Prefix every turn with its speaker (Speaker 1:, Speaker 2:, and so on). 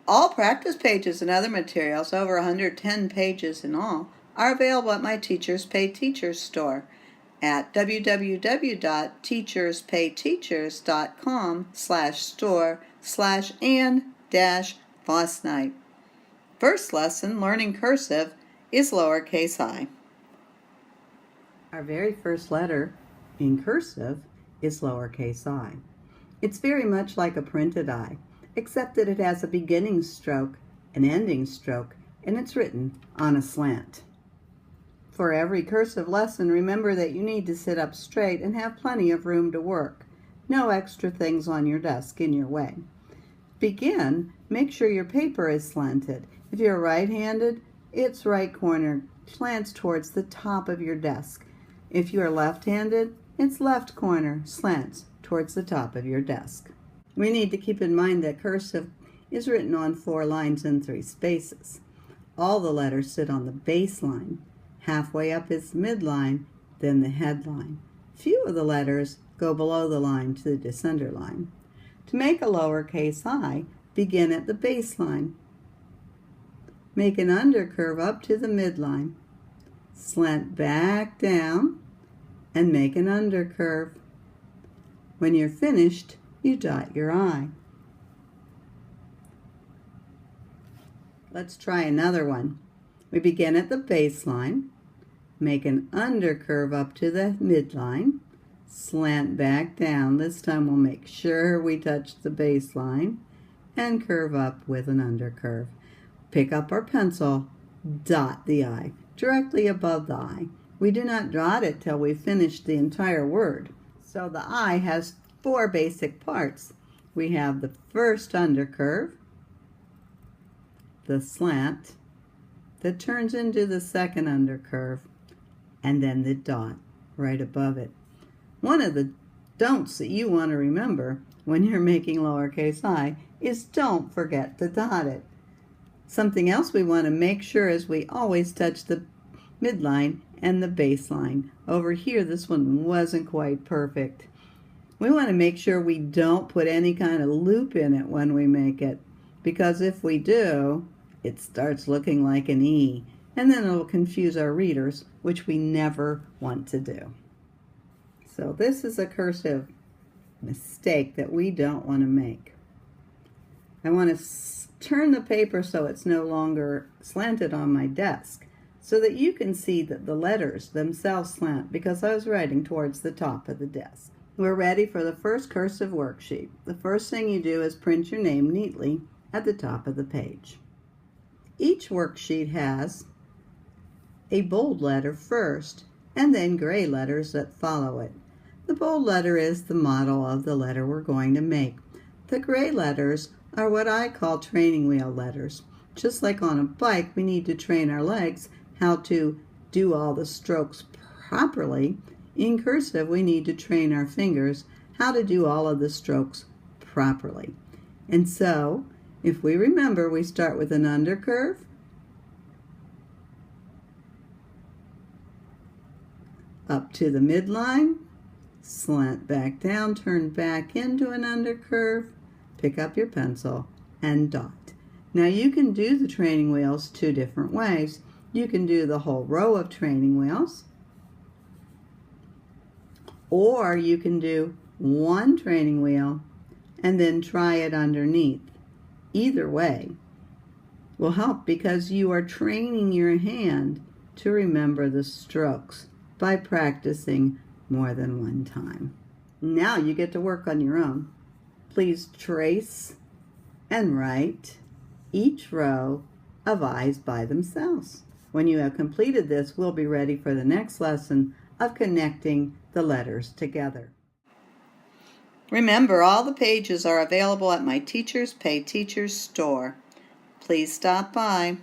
Speaker 1: All practice pages and other materials, over 110 pages in all, are available at my Teachers Pay Teachers store at www.teacherspayteachers.com/store/and-boss night. First lesson, learning cursive, is lowercase I. Our very first letter in cursive is lowercase I. It's very much like a printed I, except that it has a beginning stroke, an ending stroke, and it's written on a slant. For every cursive lesson, remember that you need to sit up straight and have plenty of room to work. No extra things on your desk in your way. Begin, make sure your paper is slanted. If you're right-handed, its right corner slants towards the top of your desk. If you are left-handed, its left corner slants towards the top of your desk. We need to keep in mind that cursive is written on 4 lines and 3 spaces. All the letters sit on the baseline. Halfway up is the midline, then the headline. Few of the letters go below the line to the disunderline. To make a lowercase I, begin at the baseline. Make an undercurve up to the midline. Slant back down and make an undercurve. When you're finished, you dot your I. Let's try another one. We begin at the baseline, make an undercurve up to the midline, slant back down. This time we'll make sure we touch the baseline and curve up with an undercurve. Pick up our pencil, dot the I directly above the I. We do not dot it till we finish the entire word. So the I has 4 basic parts. We have the first undercurve, the slant that turns into the second undercurve, and then the dot right above it. One of the don'ts that you want to remember when you're making lowercase I is don't forget to dot it. Something else we want to make sure is we always touch the midline and the baseline. Over here, this one wasn't quite perfect. We want to make sure we don't put any kind of loop in it when we make it, because if we do, it starts looking like an E, and then it'll confuse our readers, which we never want to do. So this is a cursive mistake that we don't want to make. I want to turn the paper so it's no longer slanted on my desk, so that you can see that the letters themselves slant because I was writing towards the top of the desk. We're ready for the first cursive worksheet. The first thing you do is print your name neatly at the top of the page. Each worksheet has a bold letter first and then gray letters that follow it. The bold letter is the model of the letter we're going to make. The gray letters are what I call training wheel letters. Just like on a bike, we need to train our legs how to do all the strokes properly. In cursive, we need to train our fingers how to do all of the strokes properly. And so, if we remember, we start with an undercurve, up to the midline, slant back down, turn back into an undercurve, pick up your pencil, and dot. Now you can do the training wheels 2 different ways. You can do the whole row of training wheels, or you can do 1 training wheel and then try it underneath. Either way will help because you are training your hand to remember the strokes by practicing more than 1 time. Now you get to work on your own. Please trace and write each row of I's by themselves. When you have completed this, we'll be ready for the next lesson of connecting the letters together. Remember, all the pages are available at my Teachers Pay Teachers store. Please stop by.